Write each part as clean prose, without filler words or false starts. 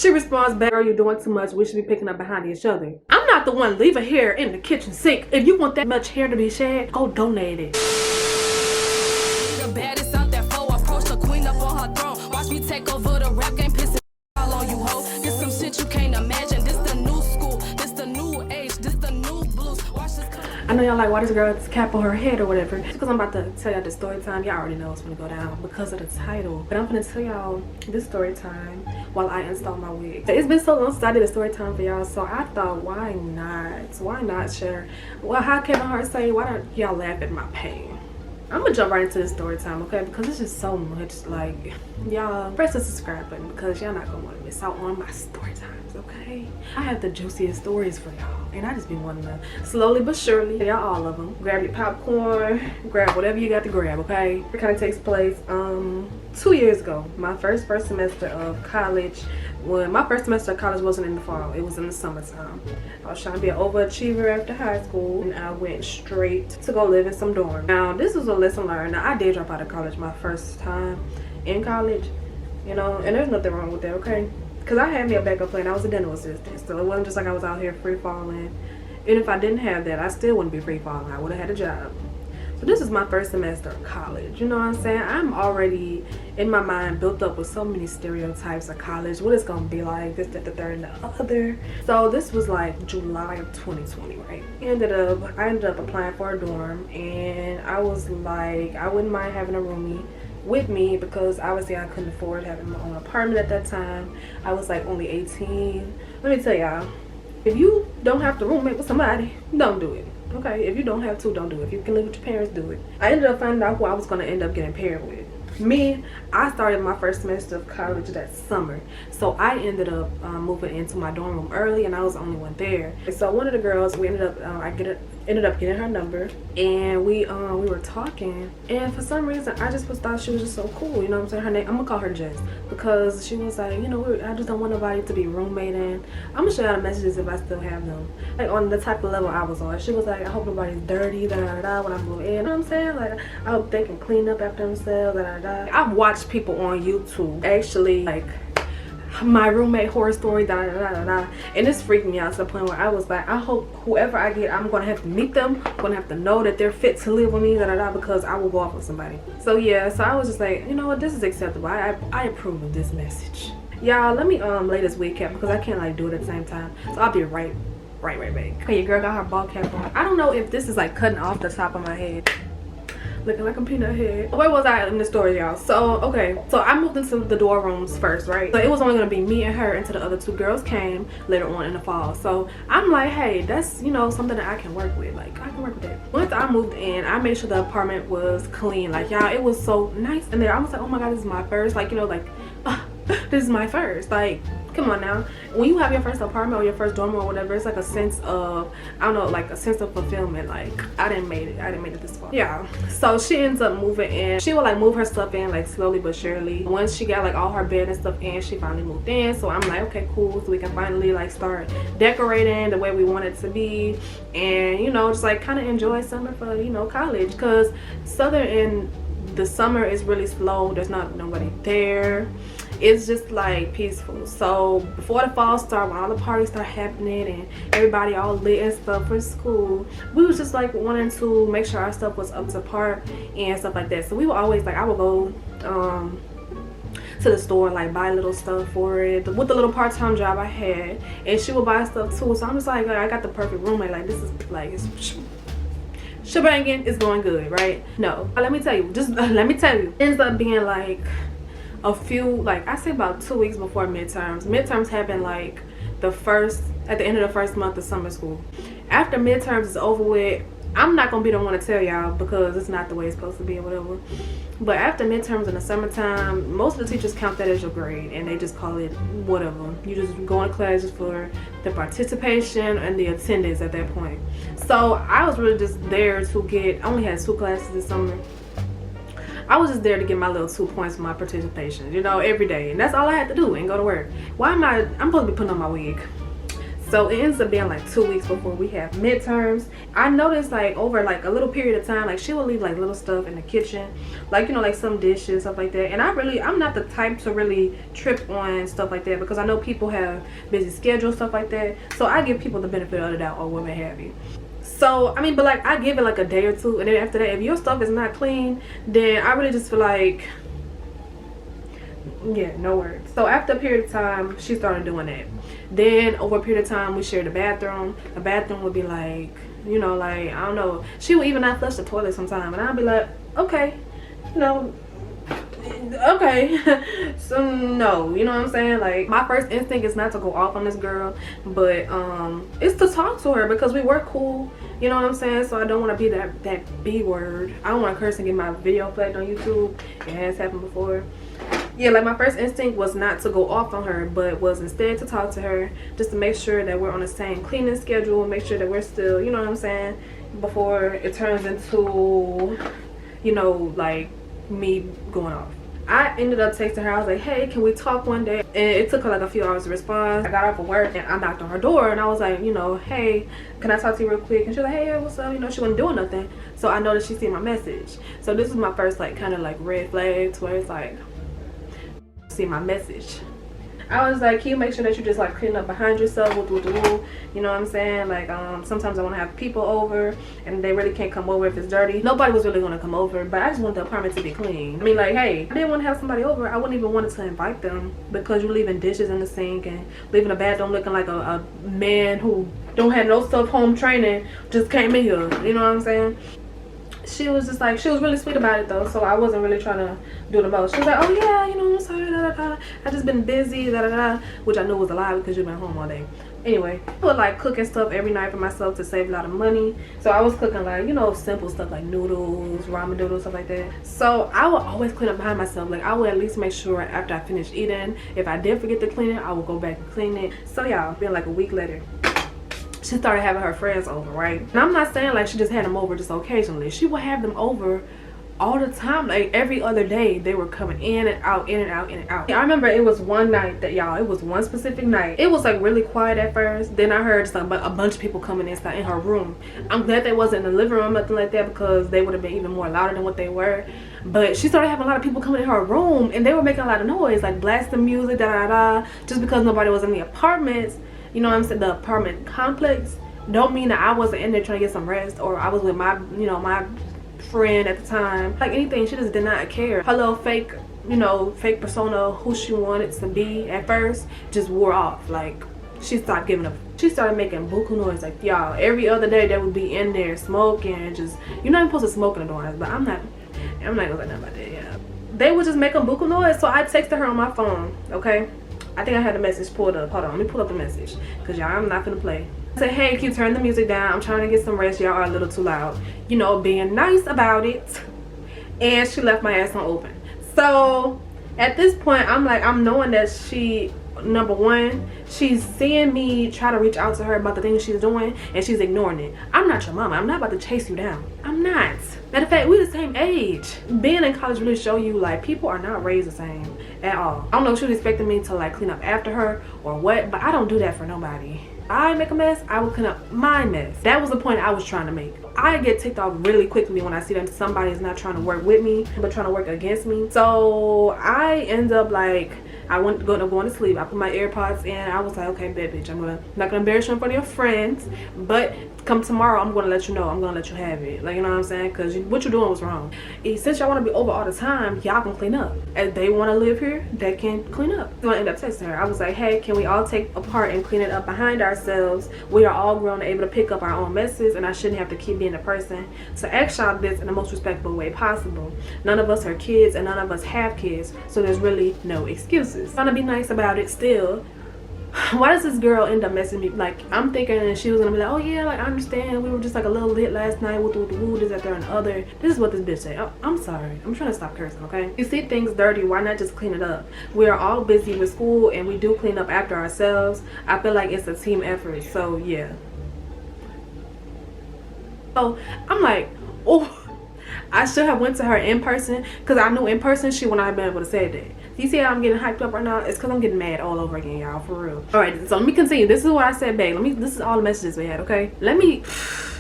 She responds back, girl, you're doing too much. We should be picking up behind each other. I'm not the one leaving hair in the kitchen sink. If you want that much hair to be shed, go donate it. The baddest out there for approach the queen up on her throne. Watch me take over the rap game, pissing all on you, ho. This some shit you can't imagine. This the new school, this the new age, this the new blues. Watch this. I know y'all like, why does girl have this cap on her head or whatever? It's because I'm about to tell y'all the story time. Y'all already know it's gonna go down because of the title. But I'm gonna tell y'all this story time while I install my wig. It's been so long since I did a story time for y'all, so I thought, why not share? Well, how Kevin Hart say, why don't y'all laugh at my pain? I'm gonna jump right into this story time, okay? Because it's just so much. Like, y'all press the subscribe button because y'all not gonna want to miss out on my story times, okay? I have the juiciest stories for y'all, and I just be wanting to slowly but surely, y'all all of them. Grab your popcorn, grab whatever you got to grab, okay? It kind of takes place 2 years ago, my first semester of college. When my first semester of college wasn't in the fall, it was in the summertime. I was trying to be an overachiever after high school, and I went straight to go live in some dorm. Now, this was a lesson learned. Now, I did drop out of college my first time in college, you know, and there's nothing wrong with that, okay? Because I had me a backup plan. I was a dental assistant, so it wasn't just like I was out here free falling. Even if I didn't have that, I still wouldn't be free falling. I would have had a job. So this is my first semester of college, you know what I'm saying? I'm already in my mind built up with so many stereotypes of college, what it's gonna be like, this, that, the third, and the other. So this was like July of 2020, right? I ended up applying for a dorm, and I was like, I wouldn't mind having a roomie with me because obviously I couldn't afford having my own apartment at that time. I was like only 18. Let me tell y'all, if you don't have to roommate with somebody, don't do it. Okay, if you don't have to, don't do it. If you can live with your parents, do it. I ended up finding out who I was going to end up getting paired with. Me, I started my first semester of college that summer. So I ended up moving into my dorm room early, and I was the only one there. And so one of the girls, we ended up, I ended up getting her number, and we were talking. And for some reason, I just thought she was just so cool. You know what I'm saying? Her name, I'm going to call her Jess. Because she was like, you know, I just don't want nobody to be roommating. I'm going to show y'all the messages if I still have them. Like on the type of level I was on. She was like, I hope nobody's dirty, da da da, when I move in. You know what I'm saying? Like, I hope they can clean up after themselves, da da da. I've watched people on YouTube actually like my roommate horror story, da da da da da, and it's freaking me out to the point where I was like, I hope whoever I get, I'm gonna have to meet them, I'm gonna have to know that they're fit to live with me, da da da, because I will go off with somebody. So yeah, so I was just like, you know what, this is acceptable. I approve of this message. Y'all, let me lay this wig cap because I can't like do it at the same time. So I'll be right back. Okay, your girl got her ball cap on. I don't know if this is like cutting off the top of my head. Looking like a peanut head. Where was I in the story, y'all? So okay, so I moved into the dorm rooms first, right? So it was only gonna be me and her until the other two girls came later on in the fall. So I'm like, hey, that's, you know, something that I can work with. Like, I can work with that. Once I moved in, I made sure the apartment was clean. Like, y'all, it was so nice in there. I was like, oh my god, this is my first. Like, you know, like this is my first. Like, come on now. When you have your first apartment or your first dorm or whatever, it's like a sense of, I don't know, like a sense of fulfillment. Like, I didn't made it this far. Yeah. So she ends up moving in. She would like move her stuff in like slowly but surely. Once she got like all her bed and stuff in, she finally moved in. So I'm like, okay, cool. So we can finally like start decorating the way we want it to be, and you know, just like kind of enjoy summer for, you know, college, because Southern in the summer is really slow. There's not nobody there. It's just like peaceful. So before the fall start, when all the parties start happening and everybody all lit and stuff for school, we was just like wanting to make sure our stuff was up to par and stuff like that. So we would always like, I would go to the store and like buy little stuff for it with the little part-time job I had, and she would buy stuff too. So I'm just like, I got the perfect roommate. Like, this is like, it's shebanging, it's going good, right? No, let me tell you, it ends up being like a few, like I say about 2 weeks before midterms happen, like at the end of the first month of summer school. After midterms is over with, I'm not gonna be the one to tell y'all because it's not the way it's supposed to be or whatever, but after midterms in the summertime, most of the teachers count that as your grade and they just call it whatever. You just go in classes for the participation and the attendance at that point. So I was really just there to get, I only had 2 classes this summer. I was just there to get my little 2 points for my participation, you know, every day. And that's all I had to do and go to work. I'm supposed to be putting on my wig. So it ends up being like 2 weeks before we have midterms. I noticed like over like a little period of time, like she would leave like little stuff in the kitchen, like, you know, like some dishes, stuff like that. And I'm not the type to really trip on stuff like that, because I know people have busy schedules, stuff like that. So I give people the benefit of the doubt or what have you. So I mean, but like I give it like a day or two, and then after that, if your stuff is not clean, then I really just feel like, yeah, no words. So after a period of time, she started doing that. Then over a period of time, we shared a bathroom. The bathroom would be like, you know, like, I don't know, she would even not flush the toilet sometime, and I'd be like, okay, you know, okay. So no, you know what I'm saying? Like, my first instinct is not to go off on this girl, but it's to talk to her, because we were cool, you know what I'm saying? So I don't want to be that B word. I don't want to curse and get my video flagged on YouTube. It has happened before. Yeah, like my first instinct was not to go off on her, but was instead to talk to her, just to make sure that we're on the same cleaning schedule, make sure that we're still, you know what I'm saying, before it turns into, you know, like me going off. I ended up texting her. I was like, hey, can we talk one day? And it took her like a few hours to respond. I got off of work and I knocked on her door, and I was like, you know, hey, can I talk to you real quick? And she was like, hey, what's up? You know, she wasn't doing nothing. So I noticed she seen my message. So this is my first like kind of like red flag, to where it's like, see my message. I was like, can you make sure that you just like clean up behind yourself, you know what I'm saying? Like sometimes I want to have people over and they really can't come over if it's dirty. Nobody was really going to come over, but I just want the apartment to be clean. I mean, like, hey, I didn't want to have somebody over. I wouldn't even want to invite them, because you're leaving dishes in the sink and leaving the bathroom looking like a man who don't have no self-home training just came in here, you know what I'm saying? She was just like, she was really sweet about it though, so I wasn't really trying to do the most. She was like, oh yeah, you know, I'm sorry, I just been busy, which I knew was a lie because you've been home all day. Anyway, I would like cooking stuff every night for myself to save a lot of money. So I was cooking like, you know, simple stuff like noodles, ramen noodles, stuff like that. So I would always clean up behind myself. Like I would at least make sure after I finished eating, if I did forget to clean it, I would go back and clean it. So y'all, been like a week later, she started having her friends over, right? And I'm not saying like she just had them over just occasionally. She would have them over all the time. Like every other day they were coming in and out, in and out, in and out. I remember it was one night that, y'all, it was one specific night. It was like really quiet at first. Then I heard a bunch of people coming inside in her room. I'm glad they wasn't in the living room, nothing like that, because they would have been even more louder than what they were. But she started having a lot of people coming in her room, and they were making a lot of noise, like blasting music, just because nobody was in the apartments. You know what I'm saying? The apartment complex don't mean that I wasn't in there trying to get some rest, or I was with my, you know, my friend at the time. Like anything, she just did not care. Her little fake, you know, fake persona, who she wanted to be at first, just wore off. Like she stopped giving up. She started making buku noise. Like, y'all, every other day they would be in there smoking and just, you're not even supposed to smoke in the dorms, but I'm not gonna say nothing about that. Yeah, they would just make a buku noise. So I texted her on my phone. Okay, I think I had the message pulled up. Hold on, let me pull up the message, because y'all, I'm not gonna play. I said, hey, can you turn the music down? I'm trying to get some rest. Y'all are a little too loud. You know, being nice about it. And she left my ass on open. So at this point, I'm like, I'm knowing that she, number one, she's seeing me try to reach out to her about the things she's doing, and she's ignoring it. I'm not your mama. I'm not about to chase you down. I'm not. Matter of fact, we're the same age. Being in college really show you like people are not raised the same at all. I don't know if she was expecting me to like clean up after her or what, but I don't do that for nobody. I make a mess, I will clean up my mess. That was the point I was trying to make. I get ticked off really quickly when I see that somebody is not trying to work with me, but trying to work against me. So I end up like, I went going to sleep. I put my AirPods in. I was like, okay, bad bitch, I'm not gonna embarrass you in front of your friends, but come tomorrow, I'm gonna let you know. I'm gonna let you have it. Like, you know what I'm saying? Because what you're doing was wrong. Since y'all want to be over all the time, y'all can clean up. If they want to live here, they can clean up. So I ended up texting her. I was like, hey, can we all take apart and clean it up behind ourselves? We are all grown and able to pick up our own messes, and I shouldn't have to keep being the person to ask y'all this in the most respectful way possible. None of us are kids, and none of us have kids, so there's really no excuses. Trying to be nice about it still. Why does this girl end up messaging me? Like, I'm thinking she was gonna be like, oh yeah, like I understand, we were just like a little lit last night with the woo, this, that, there, and the other. This is what this bitch said. Oh, I'm sorry, I'm trying to stop cursing, okay? You see things dirty, why not just clean it up? We are all busy with school and we do clean up after ourselves. I feel like it's a team effort, so yeah. So I'm like, oh, I should have went to her in person, because I knew in person she would not have been able to say that. You see how I'm getting hyped up right now? It's because I'm getting mad all over again, y'all, for real. All right, so let me continue. This is what I said, babe. This is all the messages we had, okay? Let me,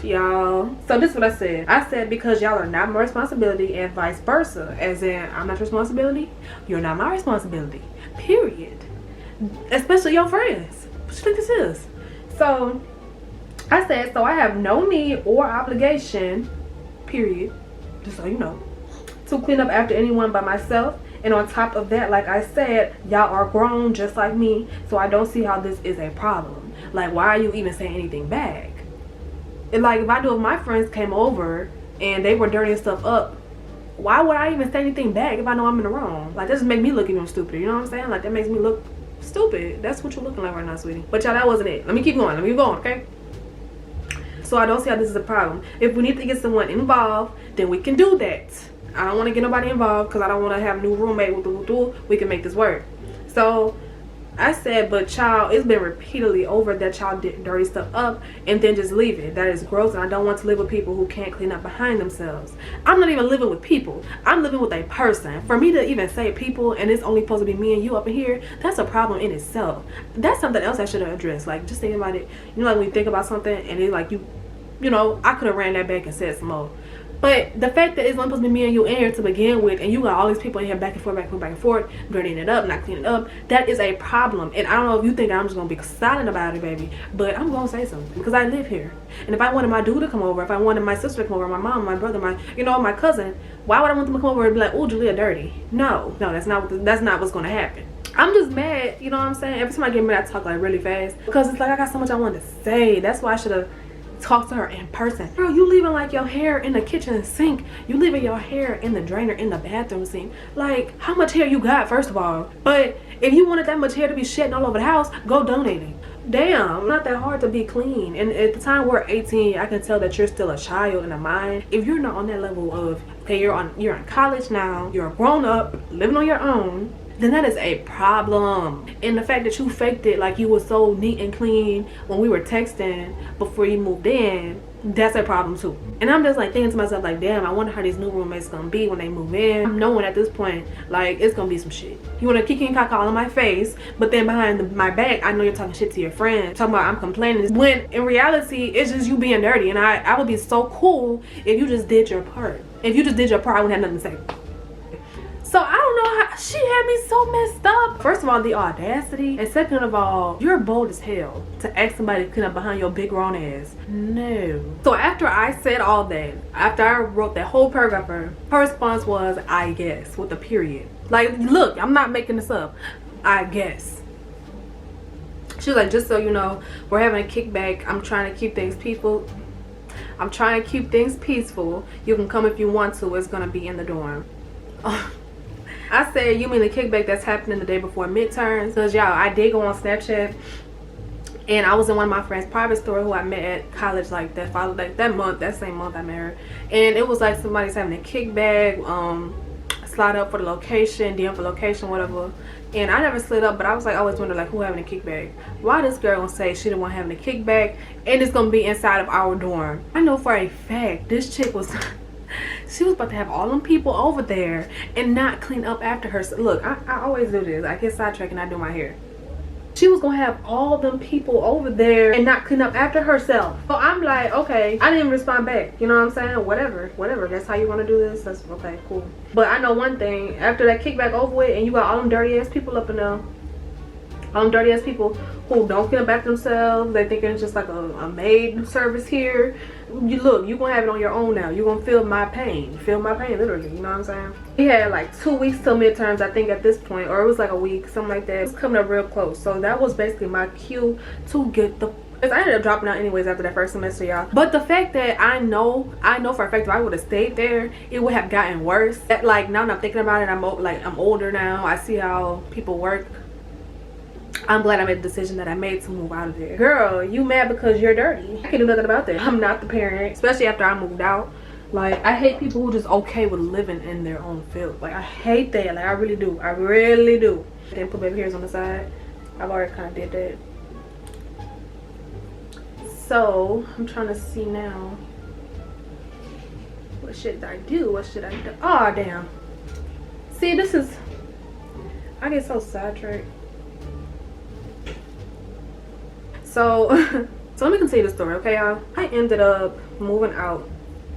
y'all. So this is what I said. I said because y'all are not my responsibility and vice versa. As in, I'm not your responsibility. You're not my responsibility. Period. Especially your friends. What you think this is? So I said, so I have no need or obligation, period, just so you know, to clean up after anyone but myself. And on top of that, like I said, y'all are grown just like me, so I don't see how this is a problem. Like, why are you even saying anything back? And like, if I knew if my friends came over and they were dirtying stuff up, why would I even say anything back if I know I'm in the wrong? Like, that just make me look even stupider, you know what I'm saying? Like, that makes me look stupid. That's what you're looking like right now, sweetie. But y'all, that wasn't it. Let me keep going, okay? So I don't see how this is a problem. If we need to get someone involved, then we can do that. I don't want to get nobody involved because I don't want to have a new roommate. We can make this work. So I said, but child, it's been repeatedly over that y'all did dirty stuff up and then just leave it. That is gross, and I don't want to live with people who can't clean up behind themselves. I'm not even living with people. I'm living with a person. For me to even say people and it's only supposed to be me and you up in here, that's a problem in itself. That's something else I should have addressed. Like, just thinking about it, you know, like when you think about something and it's like you know, I could have ran that back and said some more. But the fact that it's only supposed to be me and you in here to begin with, and you got all these people in here back and forth, dirtying it up, not cleaning it up, that is a problem. And I don't know if you think I'm just gonna be silent about it, baby, but I'm gonna say something because I live here. And if I wanted my dude to come over, if I wanted my sister to come over, my mom, my brother, my cousin, why would I want them to come over and be like, oh, Julia dirty? No, that's not what's gonna happen. I'm just mad, you know what I'm saying? Every time I get mad, I talk like really fast because it's like I got so much I wanted to say. That's why I should have talk to her in person. Girl, you leaving like your hair in the kitchen sink. You leaving your hair in the drainer in the bathroom sink. Like, how much hair you got, first of all? But if you wanted that much hair to be shedding all over the house, go donate it. Damn, not that hard to be clean. And at the time we're 18, I can tell that you're still a child in the mind. If you're not on that level of, okay, you're in college now, you're a grown up, living on your own, then that is a problem. And the fact that you faked it like you were so neat and clean when we were texting before you moved in, that's a problem too. And I'm just like thinking to myself like, damn, I wonder how these new roommates gonna be when they move in. I'm knowing at this point, like, it's gonna be some shit. You wanna kiki and caca all in my face, but then behind my back, I know you're talking shit to your friend, talking about I'm complaining, when in reality, it's just you being dirty. And I would be so cool if you just did your part. If you just did your part, I wouldn't have nothing to say. So I don't know how she had me so messed up. First of all, the audacity, and second of all, you're bold as hell to ask somebody to clean up behind your big grown ass. No. So after I said all that, after I wrote that whole paragraph, her response was, I guess, with a period. Like, look, I'm not making this up. I guess. She was like, just so you know, we're having a kickback. I'm trying to keep things peaceful. You can come if you want to. It's gonna be in the dorm. I said, you mean the kickback that's happening the day before midterms? Because y'all, I did go on Snapchat and I was in one of my friend's private store who I met at college like that same month I met her. And it was like somebody's having a kickback, slide up for the location, DM for location, whatever. And I never slid up, but I was like, I always wondered like who having a kickback. Why this girl gonna say she the one having a kickback and it's gonna be inside of our dorm? I know for a fact this chick was she was about to have all them people over there and not clean up after her. Look, I always do this. I get sidetracked and I do my hair. She was gonna have all them people over there and not clean up after herself. So I'm like, okay, I didn't respond back. You know what I'm saying? Whatever. That's how you want to do this. That's okay, cool. But I know one thing. After that kickback over with and you got all them dirty ass people up in there, all them dirty ass people who don't clean up after themselves, they thinking it's just like a maid service here. You gonna have it on your own now. You gonna feel my pain literally, you know what I'm saying? We had like 2 weeks till midterms, I think, at this point, or it was like a week, something like that. It was coming up real close, so that was basically my cue to get the I ended up dropping out anyways after that first semester, y'all. But the fact that I know for a fact if I would have stayed there, it would have gotten worse. That, like, now that I'm thinking about it, I'm older now, I see how people work. I'm glad I made the decision that I made to move out of there. Girl, you mad because you're dirty. I can't do nothing about that. I'm not the parent, especially after I moved out. Like, I hate people who just okay with living in their own filth. Like, I hate that. Like, I really do. I really do. Then put baby hairs on the side. I've already kind of did that. So, I'm trying to see now. What should I do? Oh, damn. See, this is... I get so sidetracked. So so let me continue the story, okay, y'all? I ended up moving out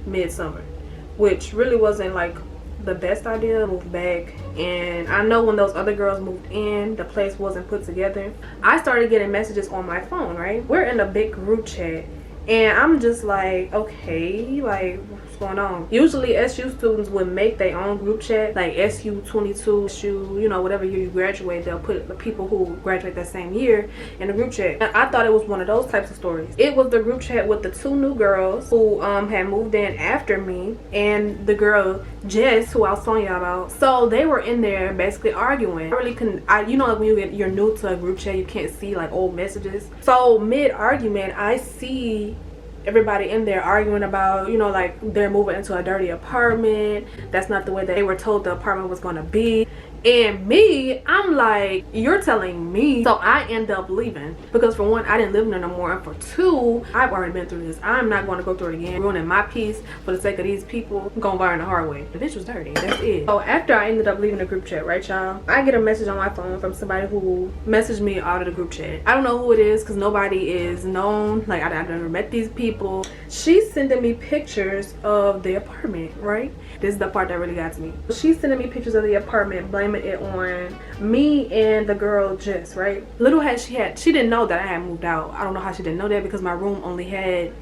midsummer, which really wasn't like the best idea. Moved back, and I know when those other girls moved in, the place wasn't put together. I started getting messages on my phone, right? We're in a big group chat, and I'm just like, okay, like, what's going on? Usually SU students would make their own group chat, like SU 22, SU, you know, whatever year you graduate, they'll put the people who graduate that same year in the group chat. And I thought it was one of those types of stories. It was the group chat with the 2 new girls who had moved in after me, and the girl Jess, who I was telling y'all about. So they were in there basically arguing. I really couldn't, you know, like when you're new to a group chat, you can't see like old messages. So mid argument, I see everybody in there arguing about, you know, like they're moving into a dirty apartment. That's not the way that they were told the apartment was going to be. And me, I'm like, you're telling me. So I end up leaving because for one, I didn't live there no more, and for two, I've already been through this. I'm not going to go through it again, ruining my peace for the sake of these people. I'm gonna learn the hard way. The bitch was dirty, that's it. So after I ended up leaving the group chat, right, y'all, I get a message on my phone from somebody who messaged me out of the group chat. I don't know who it is because nobody is known, like I've never met these people. She's sending me pictures of the apartment, right? This is the part that really got to me. She's sending me pictures of the apartment, blaming it on me and the girl Jess, right? Little had she didn't know that I had moved out. I don't know how she didn't know that because my room only had,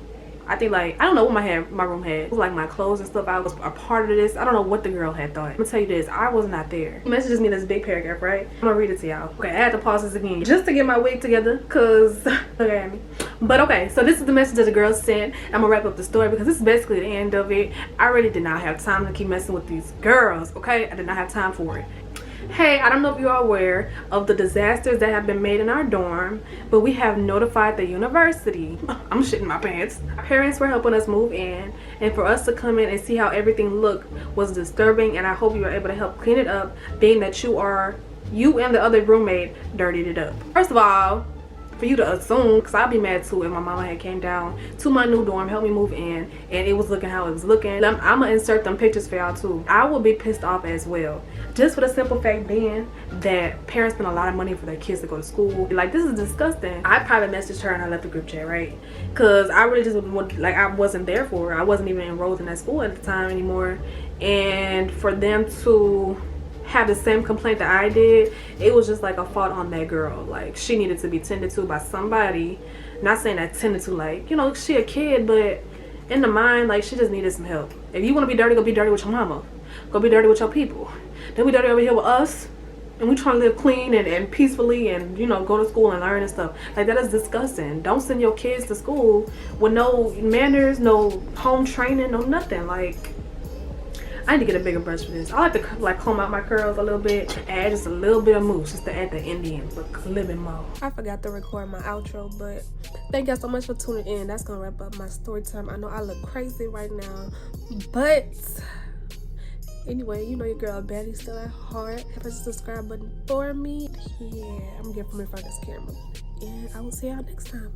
I think, like, I don't know what my room had. It was like my clothes and stuff. I was a part of this. I don't know what the girl had thought. I'm gonna tell you this, I was not there. She messages me this big paragraph, right? I'm gonna read it to y'all. Okay, I had to pause this again just to get my wig together because look at me. But okay, so this is the message that the girl sent. I'm gonna wrap up the story because this is basically the end of it. I really did not have time to keep messing with these girls, okay? I did not have time for it. Hey, I don't know if you are aware of the disasters that have been made in our dorm, but we have notified the university. I'm shitting my pants. Our parents were helping us move in, and for us to come in and see how everything looked was disturbing, and I hope you were able to help clean it up, being that you and the other roommate dirtied it up. First of all, for you to assume, because I'd be mad too if my mama had came down to my new dorm, helped me move in, and it was looking how it was looking. I'm gonna insert them pictures for y'all too. I would be pissed off as well, just for the simple fact being that parents spend a lot of money for their kids to go to school. Like, this is disgusting. I private messaged her and I left the group chat, right? Because I really just like, I wasn't there for her. I wasn't even enrolled in that school at the time anymore, and for them to have the same complaint that I did, it was just like a fault on that girl. Like, she needed to be tended to by somebody. Not saying that tended to, like, you know, she a kid, but in the mind, like, she just needed some help. If you want to be dirty, go be dirty with your mama. Go be dirty with your people. Don't be dirty over here with us, and we trying to live clean and peacefully, and, you know, go to school and learn and stuff. Like, that is disgusting. Don't send your kids to school with no manners, no home training, no nothing. Like, I need to get a bigger brush for this. I like to like comb out my curls a little bit, add just a little bit of mousse just to add the Indian look a little bit more. I forgot to record my outro, but thank y'all so much for tuning in. That's gonna wrap up my story time. I know I look crazy right now, but anyway, you know your girl Betty still at heart. Hit the subscribe button for me. Yeah, I'm getting from in front of this camera, and I will see y'all next time.